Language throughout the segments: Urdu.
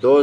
2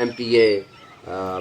MPA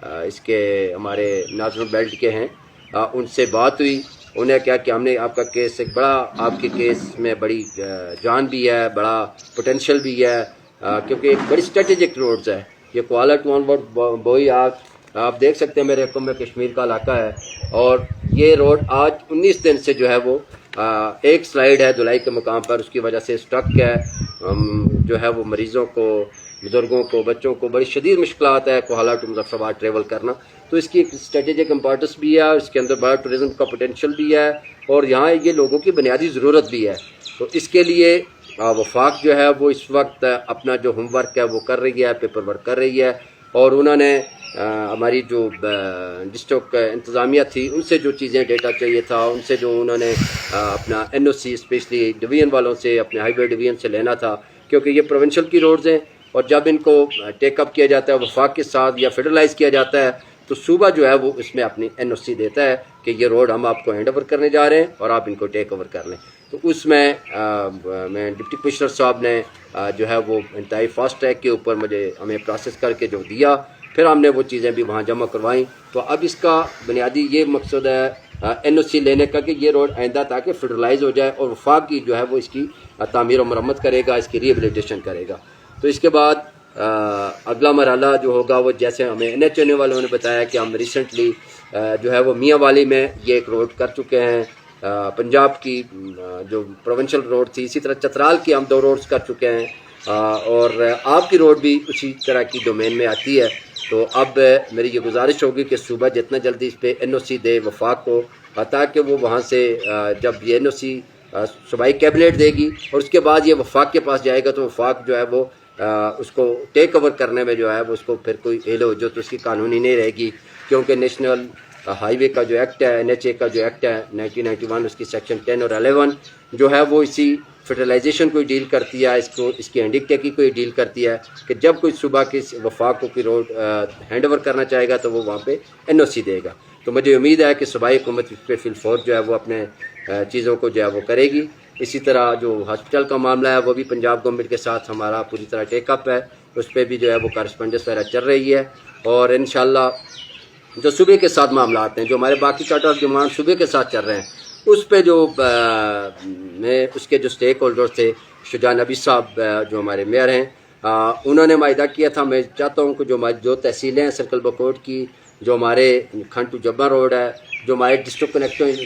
اس کے ہمارے ناظرین بیلٹ کے ہیں، ان سے بات ہوئی، انہیں کیا کہ ہم نے آپ کا کیس ایک بڑا، آپ کے کیس میں بڑی جان بھی ہے، بڑا پوٹینشیل بھی ہے، کیونکہ ایک بڑی اسٹریٹجک روڈز ہے یہ کوالہ ٹو آنورڈ بوئی. آپ دیکھ سکتے ہیں میرے حکم میں کشمیر کا علاقہ ہے، اور یہ روڈ آج 19 دن سے جو ہے وہ ایک سلائیڈ ہے دلائی کے مقام پر، اس کی وجہ سے اسٹرک ہے. جو ہے وہ مریضوں کو، بزرگوں کو، بچوں کو بڑی شدید مشکلات ہے کوہالہ ٹو مظفر آباد ٹریول کرنا. تو اس کی ایک اسٹریٹجک امپورٹنس بھی ہے، اور اس کے اندر بڑا ٹورزم کا پوٹینشیل بھی ہے، اور یہاں یہ لوگوں کی بنیادی ضرورت بھی ہے. تو اس کے لیے وفاق جو ہے وہ اس وقت اپنا جو ہوم ورک ہے وہ کر رہی ہے، پیپر ورک کر رہی ہے، اور انہوں نے ہماری جو ڈسٹرکٹ انتظامیہ تھی ان سے جو چیزیں ڈیٹا چاہیے تھا، ان سے جو انہوں نے اپنا NOC اسپیشلی ڈویژن والوں سے، اپنے ہائی وے ڈویژن سے لینا تھا، کیونکہ یہ پروونشل کی روڈز ہیں، اور جب ان کو ٹیک اپ کیا جاتا ہے وفاق کے ساتھ یا فیڈرلائز کیا جاتا ہے تو صوبہ جو ہے وہ اس میں اپنی NOC دیتا ہے کہ یہ روڈ ہم آپ کو ہینڈ اوور کرنے جا رہے ہیں اور آپ ان کو ٹیک اوور کر لیں. تو اس میں ڈپٹی کمشنر صاحب نے جو ہے وہ انتہائی فاسٹ ٹریک کے اوپر ہمیں پروسیس کر کے جو دیا، پھر ہم نے وہ چیزیں بھی وہاں جمع کروائیں. تو اب اس کا بنیادی یہ مقصد ہے NOC لینے کا کہ یہ روڈ آئندہ تاکہ فیڈرلائز ہو جائے، اور وفاق کی جو ہے وہ اس کی تعمیر و مرمت کرے گا، اس کی ریہیبلیٹیشن کرے گا. تو اس کے بعد اگلا مرحلہ جو ہوگا وہ جیسے ہمیں NHA والوں نے بتایا کہ ہم ریسنٹلی جو ہے وہ میاں والی میں یہ ایک روڈ کر چکے ہیں، پنجاب کی جو پروونشل روڈ تھی، اسی طرح چترال کی ہم 2 روڈز کر چکے ہیں، اور آپ کی روڈ بھی اسی طرح کی ڈومین میں آتی ہے. تو اب میری یہ گزارش ہوگی کہ صوبہ جتنا جلدی اس پہ NOC دے وفاق کو، تاکہ وہ وہاں سے جب یہ NOC صوبائی کیبنٹ دے گی اور اس کے بعد یہ وفاق کے پاس جائے گا تو وفاق جو ہے وہ اس کو ٹیک اوور کرنے میں جو ہے وہ اس کو پھر کوئی ہیلو جو تو اس کی قانونی نہیں رہے گی، کیونکہ نیشنل ہائی وے کا جو ایکٹ ہے، NHA کا جو ایکٹ ہے 1991، اس کی سیکشن 10 اور 11 جو ہے وہ اسی فیڈرلائزیشن کو ڈیل کرتی ہے، اس کی ہینڈک ٹیکی کو ڈیل کرتی ہے کہ جب کوئی صوبہ کی وفاق کو کوئی روڈ ہینڈ اوور کرنا چاہے گا تو وہ وہاں پہ NOC دے گا. تو مجھے امید ہے کہ صوبائی حکومت اس پہ فی الفور جو ہے وہ اپنے چیزوں کو جو ہے وہ کرے گی. اسی طرح جو ہاسپٹل کا معاملہ ہے وہ بھی پنجاب گورنمنٹ کے ساتھ ہمارا پوری طرح ٹیک اپ ہے، اس پہ بھی جو ہے وہ کارسپونڈنس وغیرہ چل رہی ہے، اور انشاءاللہ جو صوبے کے ساتھ معاملات ہیں، جو ہمارے باقی چارٹر آف ڈیمانڈ صوبے کے ساتھ چل رہے ہیں، اس پہ جو میں اس کے جو سٹیک ہولڈرز تھے، شجاع نبی صاحب جو ہمارے میئر ہیں، انہوں نے معاہدہ کیا تھا. میں چاہتا ہوں کہ جو ہماری جو تحصیلیں ہیں سرکل بکوٹ کی، جو ہمارے کھنڈ ٹو جبا روڈ ہے، جو ہمارے ڈسٹرکٹ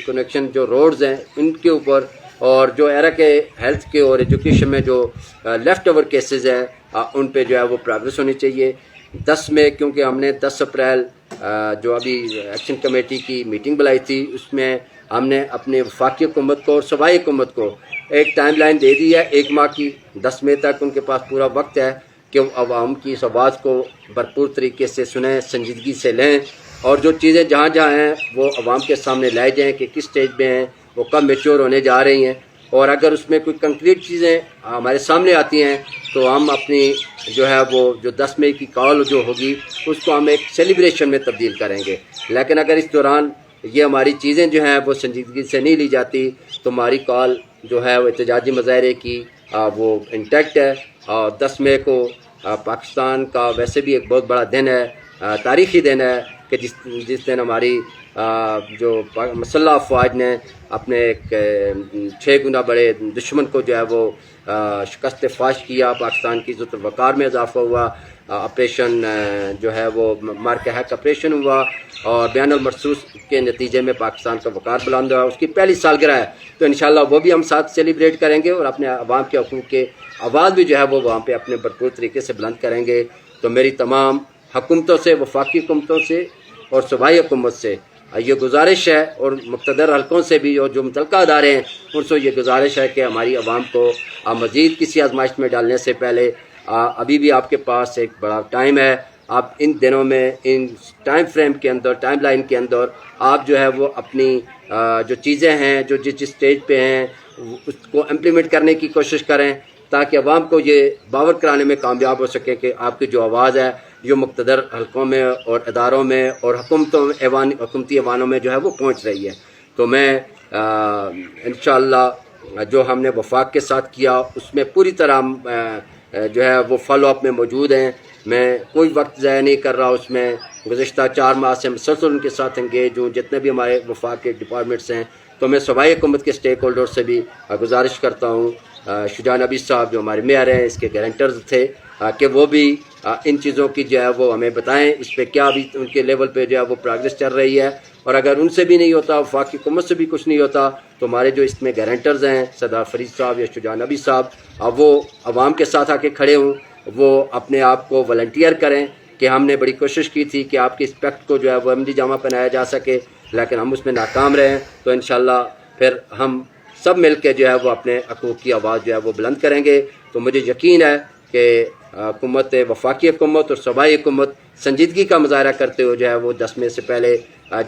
کنیکشن جو روڈز ہیں ان کے اوپر، اور جو ایرا کے ہیلتھ کے اور ایجوکیشن میں جو لیفٹ اوور کیسز ہیں ان پہ جو ہے وہ پروگریس ہونی چاہیے. 10 میں کیونکہ ہم نے 10 اپریل جو ابھی ایکشن کمیٹی کی میٹنگ بلائی تھی، اس میں ہم نے اپنے وفاقی حکومت کو اور صوبائی حکومت کو ایک ٹائم لائن دے دی ہے 1 ماہ کی. 10 مئی تک ان کے پاس پورا وقت ہے کہ وہ عوام کی اس آواز کو بھرپور طریقے سے سنیں، سنجیدگی سے لیں، اور جو چیزیں جہاں جہاں ہیں وہ عوام کے سامنے لائے جائیں کہ کس سٹیج پہ ہیں، وہ کب میچور ہونے جا رہی ہیں. اور اگر اس میں کوئی کنکریٹ چیزیں ہمارے سامنے آتی ہیں تو ہم اپنی جو ہے وہ جو 10 مئی کی کال جو ہوگی اس کو ہم ایک سیلیبریشن میں تبدیل کریں گے. لیکن اگر اس دوران یہ ہماری چیزیں جو ہیں وہ سنجیدگی سے نہیں لی جاتی تو ہماری کال جو ہے وہ احتجاجی مظاہرے کی وہ انٹیکٹ ہے. اور 10 مئی کو پاکستان کا ویسے بھی ایک بہت بڑا دن ہے، تاریخی دن ہے کہ جس دن ہماری جو مسلح افواج نے اپنے 6 گنا بڑے دشمن کو جو ہے وہ شکست فاش کیا، پاکستان کی عزت الوقار میں اضافہ ہوا، آپریشن جو ہے وہ مارکہ حق آپریشن ہوا، اور بیان المرصوص کے نتیجے میں پاکستان کا وقار بلند ہوا. اس کی پہلی سالگرہ ہے، تو انشاءاللہ وہ بھی ہم ساتھ سیلیبریٹ کریں گے، اور اپنے عوام کے حقوق کے آواز بھی جو ہے وہ وہاں پہ اپنے بھرپور طریقے سے بلند کریں گے. تو میری تمام حکومتوں سے، وفاقی حکومتوں سے اور صوبائی حکومت سے یہ گزارش ہے، اور مقتدر حلقوں سے بھی اور جو متعلقہ ادارے ہیں ان سے یہ گزارش ہے کہ ہماری عوام کو مزید کسی آزمائش میں ڈالنے سے پہلے ابھی بھی آپ کے پاس ایک بڑا ٹائم ہے. آپ ان دنوں میں ان ٹائم فریم کے اندر، ٹائم لائن کے اندر آپ جو ہے وہ اپنی جو چیزیں ہیں جو جس سٹیج پہ ہیں اس کو امپلیمنٹ کرنے کی کوشش کریں، تاکہ عوام کو یہ باور کرانے میں کامیاب ہو سکے کہ آپ کی جو آواز ہے جو مقتدر حلقوں میں اور اداروں میں اور حکومتی ایوانوں میں جو ہے وہ پہنچ رہی ہے. تو میں انشاءاللہ جو ہم نے وفاق کے ساتھ کیا اس میں پوری طرح جو ہے وہ فالو اپ میں موجود ہیں. میں کوئی وقت ضائع نہیں کر رہا اس میں، گزشتہ 4 ماہ سے مسلسل ان کے ساتھ انگیج ہوں، جتنے بھی ہمارے وفاق کے ڈپارٹمنٹس ہیں، تو میں صوبائی حکومت کے سٹیک ہولڈر سے بھی گزارش کرتا ہوں، شجاع نبی صاحب جو ہمارے میئر ہیں، اس کے گارنٹرز تھے، کہ وہ بھی ان چیزوں کی جو ہے وہ ہمیں بتائیں، اس پہ کیا بھی ان کے لیول پہ جو ہے وہ پروگریس چل رہی ہے، اور اگر ان سے بھی نہیں ہوتا، وفاقی حکومت سے بھی کچھ نہیں ہوتا، تو ہمارے جو اس میں گارنٹرز ہیں سردار فرید صاحب یا شجاع نبی صاحب، وہ عوام کے ساتھ آ کے کھڑے ہوں، وہ اپنے آپ کو والنٹیئر کریں کہ ہم نے بڑی کوشش کی تھی کہ آپ کی اسپیکٹ کو جو ہے وہ عملی جامہ پہنایا جا سکے، لیکن ہم اس میں ناکام رہے ہیں، تو انشاءاللہ پھر ہم سب مل کے جو ہے وہ اپنے حقوق کی آواز جو ہے وہ بلند کریں گے۔ تو مجھے یقین ہے کہ حکومت وفاقی حکومت اور صوبائی حکومت سنجیدگی کا مظاہرہ کرتے ہوئے جو ہے وہ 10 مئی سے پہلے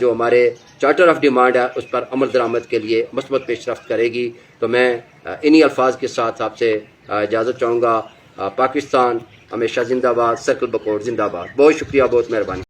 جو ہمارے چارٹر آف ڈیمانڈ ہے اس پر عمل درآمد کے لیے مثبت پیش رفت کرے گی۔ تو میں انہی الفاظ کے ساتھ آپ سے اجازت چاہوں گا۔ پاکستان ہمیشہ زندہ باد، سرکل بکوٹ زندہ باد۔ بہت شکریہ، بہت مہربانی۔